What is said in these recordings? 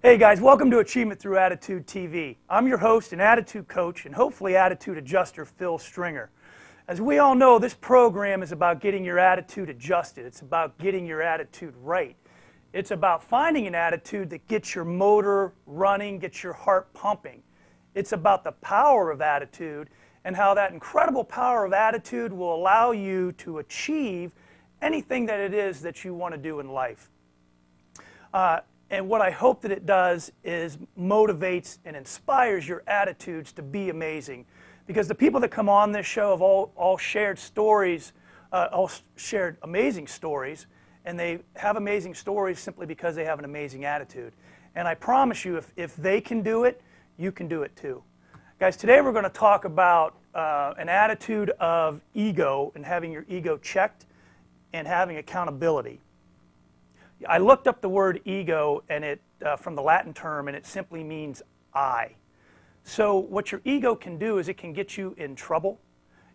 Hey guys, welcome to Achievement Through Attitude TV. I'm your host and attitude coach and hopefully attitude adjuster, Phil Stringer. As we all know, this program is about getting your attitude adjusted. It's about getting your attitude right. It's about finding an attitude that gets your motor running, gets your heart pumping. It's about the power of attitude and how that incredible power of attitude will allow you to achieve anything that it is that you want to do in life. And what I hope that it does is motivates and inspires your attitudes to be amazing. Because the people that come on this show have all shared stories, all shared amazing stories, and they have amazing stories simply because they have an amazing attitude. And I promise you, if they can do it, you can do it too. Guys, today we're going to talk about an attitude of ego and having your ego checked and having accountability. I looked up the word ego and from the Latin term, and it simply means I. So what your ego can do is it can get you in trouble.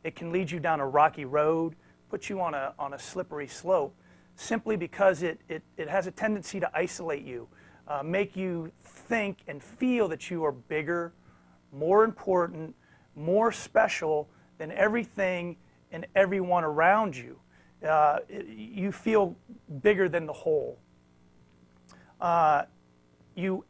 It can lead you down a rocky road, put you on a slippery slope, simply because it has a tendency to isolate you, make you think and feel that you are bigger, more important, more special than everything and everyone around you. You feel bigger than the whole. You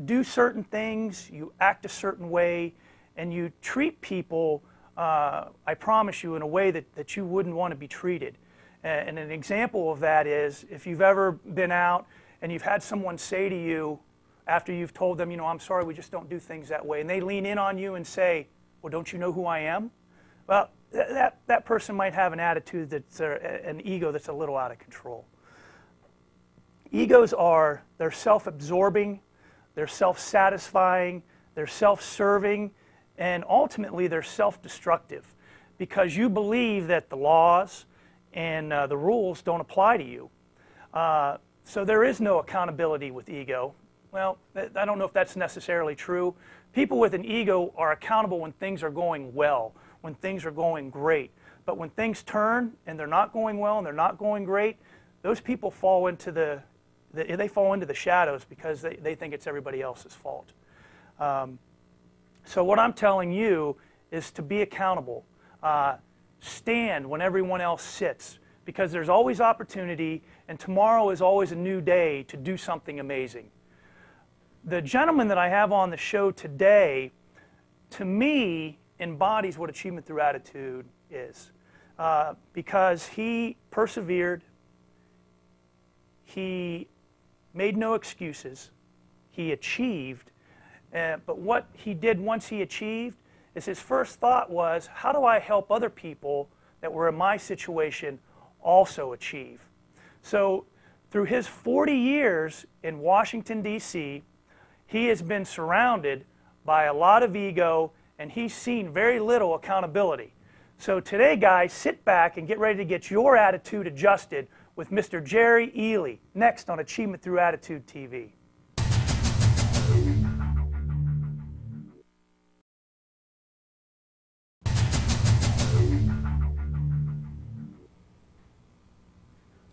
do certain things, you act a certain way, and you treat people, I promise you, in a way that you wouldn't want to be treated. And an example of that is if you've ever been out and you've had someone say to you after you've told them, I'm sorry, we just don't do things that way, and they lean in on you and say, well, don't you know who I am? Well, that person might have an attitude that's an ego that's a little out of control. Egos they're self-absorbing, they're self-satisfying, they're self-serving, and ultimately they're self-destructive because you believe that the laws and the rules don't apply to you. So there is no accountability with ego. Well, I don't know if that's necessarily true. People with an ego are accountable when things are going well, when things are going great. But when things turn and they're not going well and they're not going great, those people fall into the shadows because they think it's everybody else's fault. So what I'm telling you is to be accountable. Stand when everyone else sits, because there's always opportunity, and tomorrow is always a new day to do something amazing. The gentleman that I have on the show today, to me, embodies what Achievement Through Attitude is. Because he persevered, he made no excuses, he achieved, but what he did once he achieved is his first thought was, how do I help other people that were in my situation also achieve? So through his 40 years in Washington, D.C., he has been surrounded by a lot of ego, and he's seen very little accountability. So today, guys, sit back and get ready to get your attitude adjusted with Mr. Jerry Ely, next on Achievement Through Attitude TV.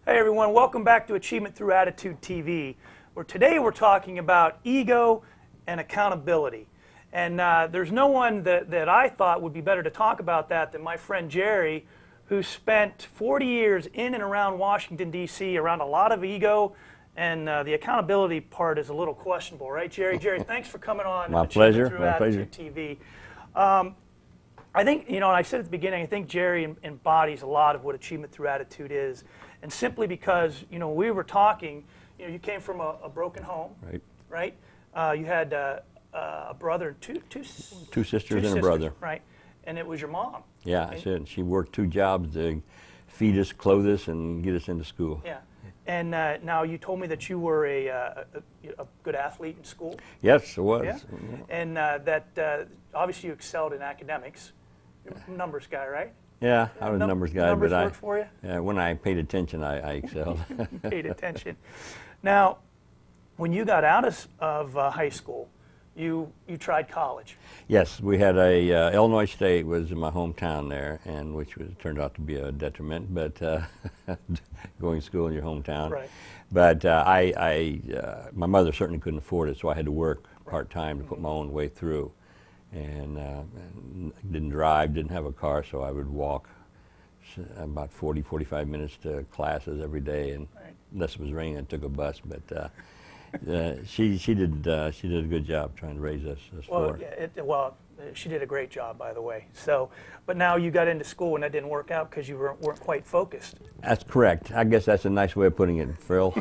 Hey everyone, welcome back to Achievement Through Attitude TV, where today we're talking about ego and accountability. And there's no one that I thought would be better to talk about that than my friend Jerry, who spent 40 years in and around Washington, D.C., around a lot of ego, and the accountability part is a little questionable, right, Jerry? Jerry, thanks for coming on. My pleasure. Through Attitude TV. I think, and I said at the beginning, I think Jerry embodies a lot of what Achievement Through Attitude is, and simply because, we were talking, you came from a broken home, right? You had a brother, two sisters and a brother, right? And it was your mom. Yeah, I said she worked 2 jobs to feed us, clothe us, and get us into school. Yeah, and now you told me that you were a good athlete in school. Yes, I was. Yeah? And that obviously you excelled in academics. You're a numbers guy, right? Yeah, I was a numbers guy, numbers but worked for you? When I paid attention, I excelled. You paid attention. Now, when you got out of high school, you tried college. Yes, we had a Illinois State was in my hometown there, and which turned out to be a detriment, but going to school in your hometown. Right. But my mother certainly couldn't afford it, so I had to work part-time to put my own way through. And didn't drive, didn't have a car, so I would walk about 45 minutes to classes every day, and unless it was raining, I took a bus. But she did a good job trying to raise us four. Well, she did a great job, by the way. So, but now you got into school and that didn't work out because you weren't quite focused. That's correct. I guess that's a nice way of putting it, Phil.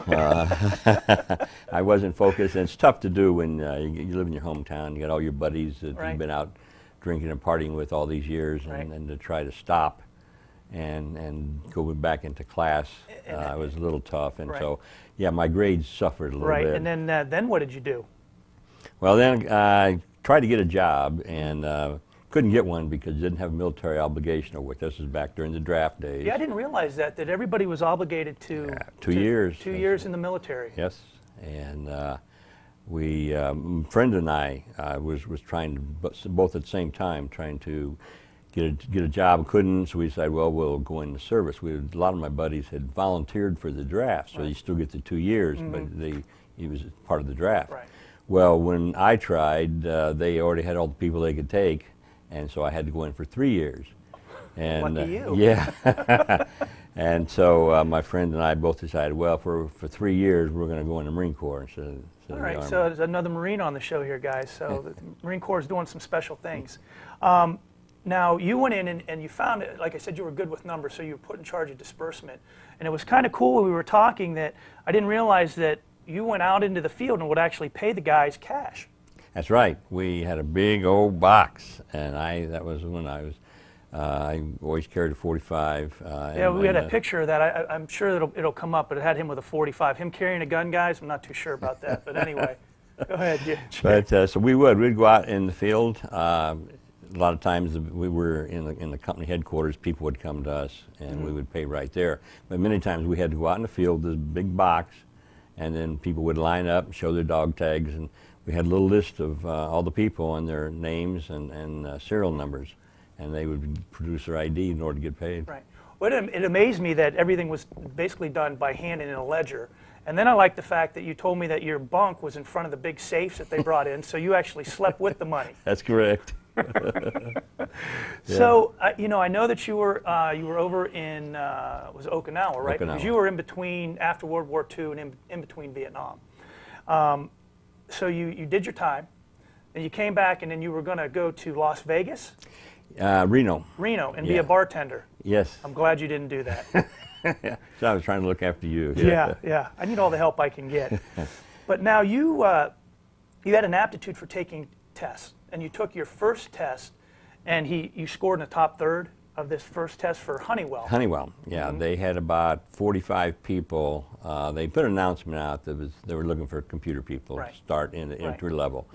I wasn't focused, and it's tough to do when you live in your hometown. You got all your buddies that you've been out drinking and partying with all these years, and to try to stop and go back into class was a little tough. And so, yeah, my grades suffered a little bit. Right, and then what did you do? Well, then I tried to get a job and couldn't get one because I didn't have a military obligation to work. This was back during the draft days. Yeah, I didn't realize that everybody was obligated to 2 years. 2 years in the military. Yes, and we, friend and I, was trying to both at the same time trying to get a job. Couldn't, so we decided, well, we'll go into service. A lot of my buddies had volunteered for the draft, so you still get the 2 years, but he was part of the draft. Right. Well, when I tried, they already had all the people they could take, and so I had to go in for 3 years. And lucky you. Yeah. And so my friend and I both decided, well, for 3 years, we're going to go in the Marine Corps instead of all the right, Army. so there's another Marine on the show here, guys. So the Marine Corps is doing some special things. Now, you went in and you found, like I said, you were good with numbers, so you were put in charge of disbursement. And it was kind of cool when we were talking that I didn't realize that you went out into the field and would actually pay the guys cash. That's right. We had a big old box, and that was when I was, I always carried a 45. Yeah, we had a picture of that. I'm sure it'll come up, but it had him with a 45. Him carrying a gun, guys, I'm not too sure about that. But anyway, go ahead. Yeah. But so we'd go out in the field. A lot of times we were in the company headquarters, people would come to us and we would pay right there. But many times we had to go out in the field, this big box, and then people would line up and show their dog tags, and we had a little list of all the people and their names and serial numbers, and they would produce their ID in order to get paid. Right. Well, it amazed me that everything was basically done by hand and in a ledger. And then I like the fact that you told me that your bunk was in front of the big safes that they brought in, so you actually slept with the money. That's correct. So, I know that you were over in was Okinawa, right? Okinawa. Because you were in between after World War II and in between Vietnam. So you did your time, and you came back, and then you were going to go to Las Vegas, Reno. and be a bartender. Yes. I'm glad you didn't do that. So I was trying to look after you. Yeah. I need all the help I can get. But now you had an aptitude for taking tests, and you took your first test, and you scored in the top third of this first test for Honeywell. Honeywell, yeah. They had about 45 people. They put an announcement out that they were looking for computer people to start in the entry level.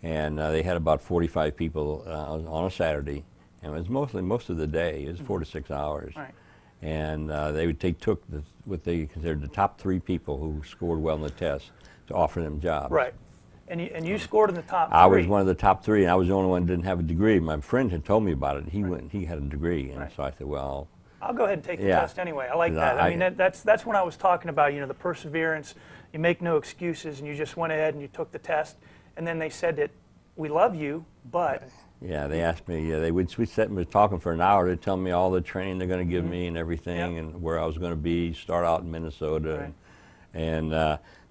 And they had about 45 people on a Saturday, and it was most of the day. It was 4 to 6 hours. Right. And they took what they considered the top 3 people who scored well in the test to offer them jobs. Right. And you scored in the top 3. I was one of the top 3, and I was the only one that didn't have a degree. My friend had told me about it. He had a degree, and so I said, well, I'll go ahead and take the test anyway. I like that. I mean, that's when I was talking about, the perseverance. You make no excuses, and you just went ahead and you took the test. And then they said that we love you, but... Yeah, they asked me, we sat and was talking for an hour to tell me all the training they're going to give me and everything, and where I was going to be, start out in Minnesota. And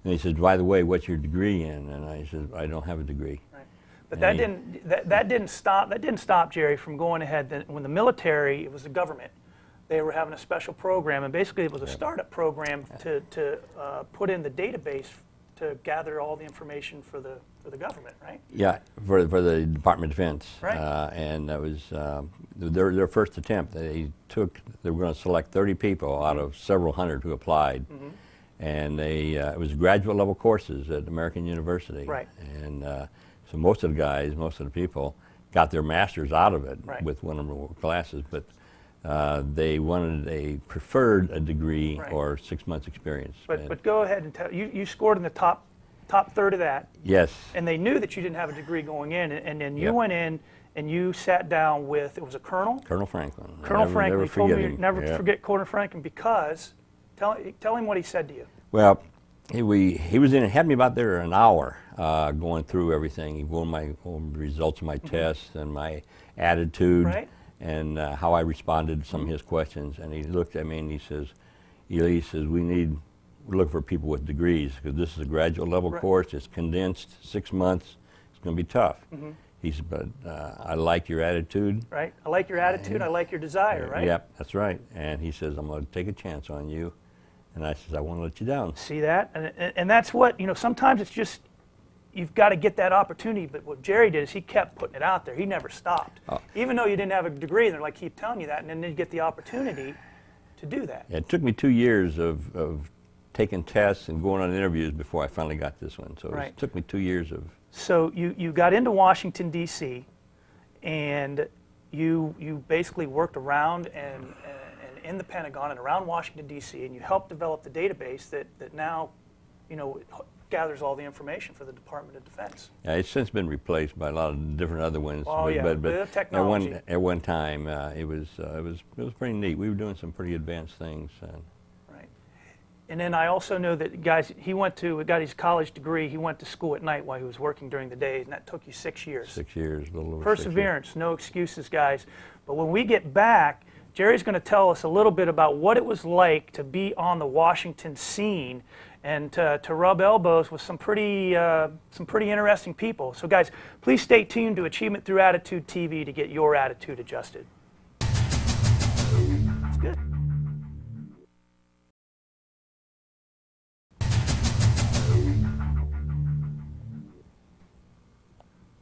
he said, by the way, what's your degree in? And I said, I don't have a degree. Right. But that didn't stop Jerry from going ahead. When the military, it was the government, they were having a special program, and basically it was a startup program to put in the database to gather all the information for the government, right? Yeah, for the Department of Defense. Right. And that was their first attempt. They were going to select 30 people out of several hundred who applied. And it was graduate level courses at American University. Right. And so most of the people got their masters out of it with one of the classes, but they preferred a degree or 6 months experience. But go ahead and tell, you scored in the top top third of that. Yes. And they knew that you didn't have a degree going in, and then you Yep. went in and you sat down with, it was a colonel? Colonel Franklin. Colonel Franklin. Never He told me him. never Yeah. forget Colonel Franklin because, tell him what he said to you. Well, he was in, had me about there an hour going through everything. He won my results of my tests and my attitude Right. and how I responded to some of his questions. And he looked at me and he says, Ely, he says, we're looking for people with degrees because this is a graduate level course. It's condensed, 6 months. It's going to be tough. He said, but I like your attitude. Right. I like your attitude. I like your desire, right? Yep, that's right. And he says, I'm going to take a chance on you. And I says, I won't let you down. See that? And that's what, sometimes it's just, you've got to get that opportunity. But what Jerry did is he kept putting it out there. He never stopped. Even though you didn't have a degree, they're like, keep telling you that. And then you get the opportunity to do that. It took me 2 years of taking tests and going on interviews before I finally got this one. So it took me 2 years of... So you got into Washington, D.C., and you basically worked around and in the Pentagon and around Washington, D.C., and you helped develop the database that now, gathers all the information for the Department of Defense. Yeah, it's since been replaced by a lot of different other ones. Oh, yeah, the technology. At one time, it was pretty neat. We were doing some pretty advanced things. Right. And then I also know that, guys, he got his college degree. He went to school at night while he was working during the day, and that took you 6 years. 6 years, a little over 6 years. Perseverance, no excuses, guys. But when we get back, Jerry's going to tell us a little bit about what it was like to be on the Washington scene and to rub elbows with some pretty interesting people. So, guys, please stay tuned to Achievement Through Attitude TV to get your attitude adjusted. It's good.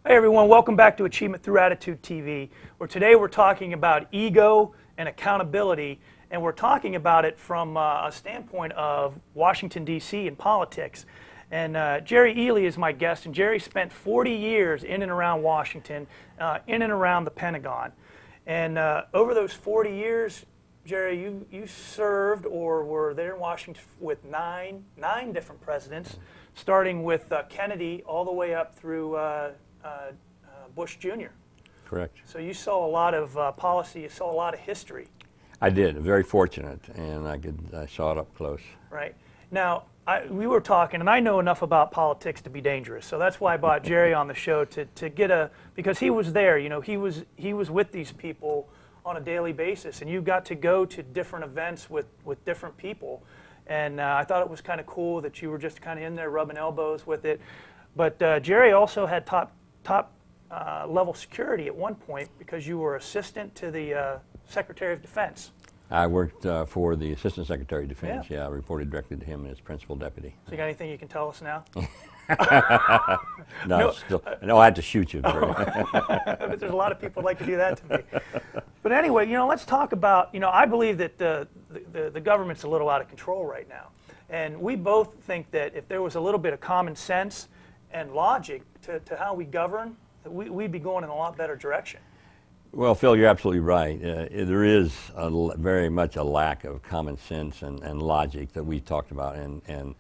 Hey everyone, welcome back to Achievement Through Attitude TV, where today we're talking about ego and accountability, and we're talking about it from a standpoint of Washington, D.C. and politics. And Jerry Ely is my guest, and Jerry spent 40 years in and around Washington, in and around the Pentagon. And over those 40 years, Jerry, you served or were there in Washington with nine different presidents, starting with Kennedy all the way up through Bush Jr. Correct. So you saw a lot of policy, you saw a lot of history. I did, very fortunate, and I saw it up close. Right. Now, we were talking, and I know enough about politics to be dangerous, so that's why I brought Jerry on the show to get because he was there, he was with these people on a daily basis, and you got to go to different events with different people, and I thought it was kind of cool that you were just kind of in there rubbing elbows with it. But Jerry also had top level security at one point because you were assistant to the Secretary of Defense. I worked for the Assistant Secretary of Defense. Yeah, I reported directly to him as principal deputy. So you got anything you can tell us now? No, I had to shoot you. But there's a lot of people who'd like to do that to me. But anyway, let's talk about, I believe that the government's a little out of control right now. And we both think that if there was a little bit of common sense and logic to how we govern, we'd be going in a lot better direction. Well, Phil, you're absolutely right. There is very much a lack of common sense and logic that we talked about. And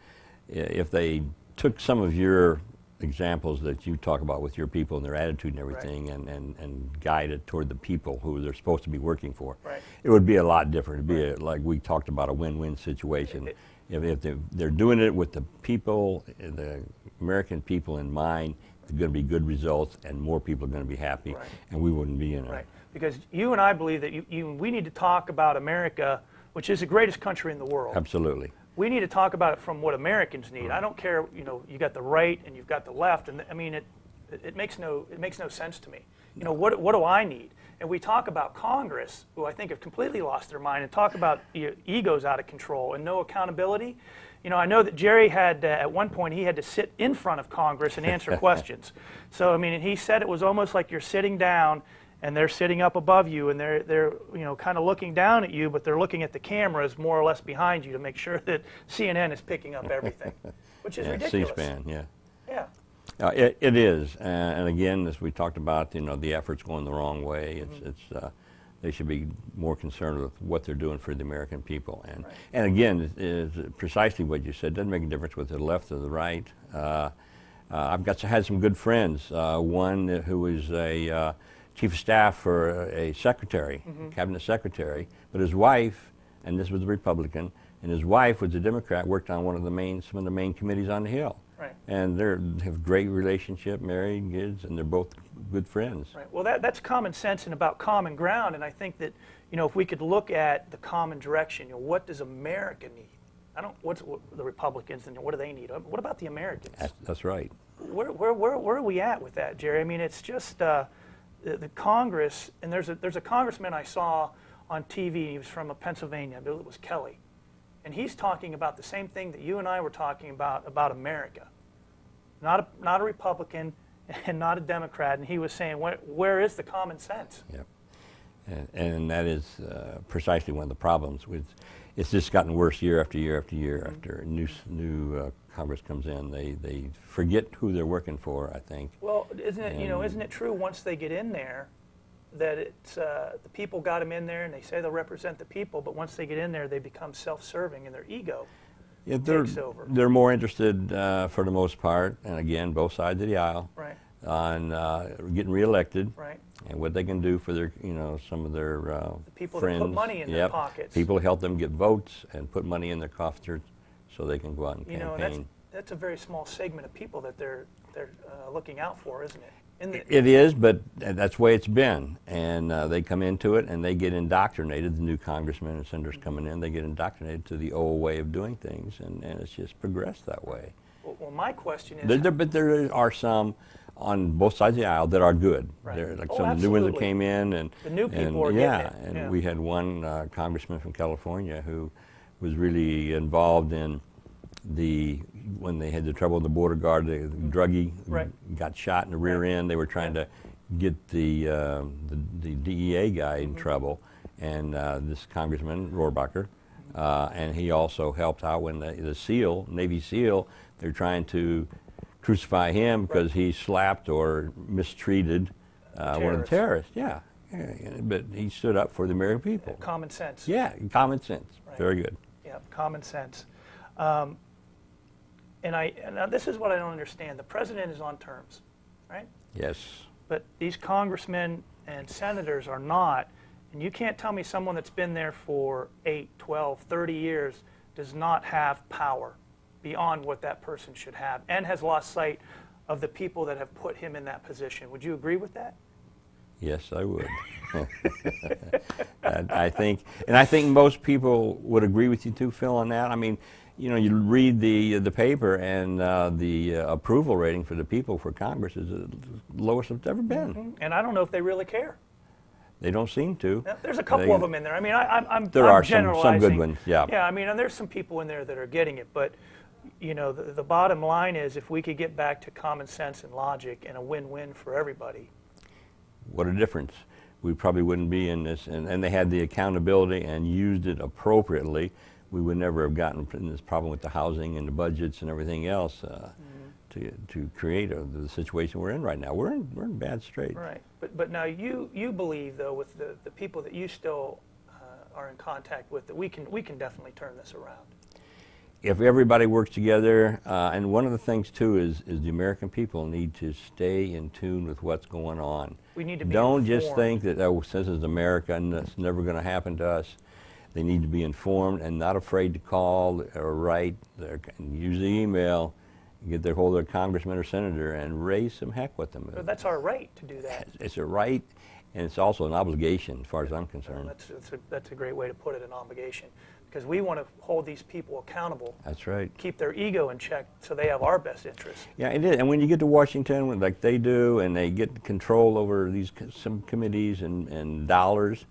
if they took some of your examples that you talk about with your people and their attitude and everything, right, and guide it toward the people who they're supposed to be working for, right, it would be a lot different. It'd be like we talked about, a win-win situation. If they're doing it with the people, the American people in mind, it's going to be good results, and more people are going to be happy, right, and we wouldn't be in it. Right, because you and I believe that we need to talk about America, which is the greatest country in the world. Absolutely. We need to talk about it from what Americans need. Right. I don't care, you got the right and you've got the left, and I mean it makes no sense to me. What do I need? And we talk about Congress, who I think have completely lost their mind, and talk about egos out of control and no accountability. I know that Jerry had, at one point, he had to sit in front of Congress and answer questions. So, I mean, and he said it was almost like you're sitting down and they're sitting up above you, and they're kind of looking down at you, but they're looking at the cameras more or less behind you to make sure that CNN is picking up everything, which is ridiculous. C-SPAN, yeah. Yeah. It is, and again, as we talked about, the effort's going the wrong way. It's They should be more concerned with what they're doing for the American people. Right. And again, is precisely what you said. Doesn't make a difference whether the left or the right. I've had some good friends. One who was a chief of staff for a secretary, cabinet secretary, but his wife, and this was a Republican, and his wife was a Democrat, worked on some of the main committees on the Hill. Right. And they have a great relationship, married, kids, and they're both good friends. Right. Well, that's common sense and about common ground, and I think that, if we could look at the common direction, what does America need? What the Republicans, and what do they need? What about the Americans? That's right. Where are we at with that, Jerry? I mean, it's just the Congress, and there's a congressman I saw on TV. He was from Pennsylvania. I believe it was Kelly. And he's talking about the same thing that you and I were talking about America. Not a Republican and not a Democrat. And he was saying, where is the common sense? Yeah. And that is precisely one of the problems. It's just gotten worse year after year after year after a new Congress comes in. They forget who they're working for, I think. Well, isn't it true once they get in there that it's the people got them in there and they say they'll represent the people, but once they get in there they become self-serving and their ego takes over. They're more interested for the most part, and again, both sides of the aisle, right, on getting reelected, right, and what they can do for their, some of their the people friends. that put money in their pockets. People who help them get votes and put money in their coffers so they can go out and campaign. That's a very small segment of people that they're looking out for, isn't it? It is, but that's the way it's been. And they come into it and they get indoctrinated. The new congressmen and senators coming in, they get indoctrinated to the old way of doing things, and it's just progressed that way. Well, my question is... But there are some on both sides of the aisle that are good. Right. They're like some of the new ones that came in. And the new people are getting it. And we had one congressman from California who was really involved in when they had the trouble with the border guard, the druggie got shot in the rear end. They were trying to get the DEA guy in trouble, and this Congressman Rohrabacher, and he also helped out when the SEAL, Navy SEAL, they're trying to crucify him because he slapped or mistreated one of the terrorists. Yeah, but he stood up for the American people. Common sense. Yeah, common sense. Right. Very good. Yeah, common sense. And this is what I don't understand. The president is on terms, right? Yes. But these congressmen and senators are not. And you can't tell me someone that's been there for 8, 12, 30 years does not have power beyond what that person should have and has lost sight of the people that have put him in that position. Would you agree with that? Yes, I would. I think most people would agree with you too, Phil, on that. I mean, you read the paper, and the approval rating for the people for Congress is the lowest it's ever been. Mm-hmm. And I don't know if they really care. They don't seem to. Now, there's a couple of them in there. I mean, I'm generalizing. Some good ones, yeah. Yeah, I mean, and there's some people in there that are getting it, but the bottom line is if we could get back to common sense and logic and a win-win for everybody. What a difference. We probably wouldn't be in this, and they had the accountability and used it appropriately. We would never have gotten in this problem with the housing and the budgets and everything else to create the situation we're in right now. We're in bad strait. Right, but now you believe though with the people that you still are in contact with that we can definitely turn this around. If everybody works together, and one of the things too is the American people need to stay in tune with what's going on. We need to be Don't informed. just think that since it's America and that's never going to happen to us. They need to be informed and not afraid to call or write and use the email, get their hold of their congressman or senator and raise some heck with them. But that's our right to do that. It's a right, and it's also an obligation as far as I'm concerned. That's a great way to put it, an obligation. Because we want to hold these people accountable. That's right. Keep their ego in check so they have our best interests. Yeah, it is. And when you get to Washington, like they do, and they get control over some committees and dollars,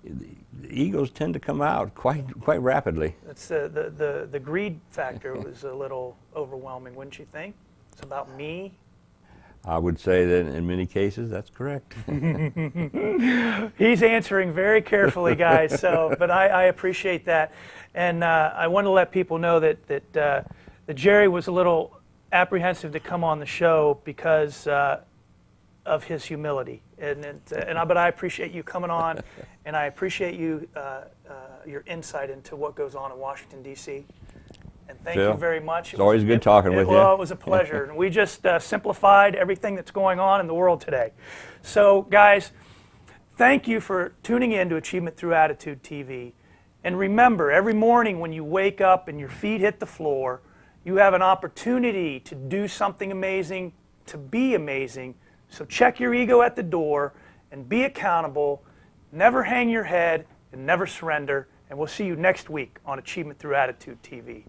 the egos tend to come out quite rapidly. That's the greed factor was a little overwhelming, wouldn't you think? It's about me. I would say that in many cases that's correct. He's answering very carefully, guys. But I appreciate that, and I want to let people know that Jerry was a little apprehensive to come on the show because of his humility. But I appreciate you coming on, and I appreciate you your insight into what goes on in Washington, D.C. And thank Phil, you very much. It's always good talking with you. Well, it was a pleasure. And we just simplified everything that's going on in the world today. So, guys, thank you for tuning in to Achievement Through Attitude TV. And remember, every morning when you wake up and your feet hit the floor, you have an opportunity to do something amazing, to be amazing. So check your ego at the door and be accountable. Never hang your head and never surrender. And we'll see you next week on Achievement Through Attitude TV.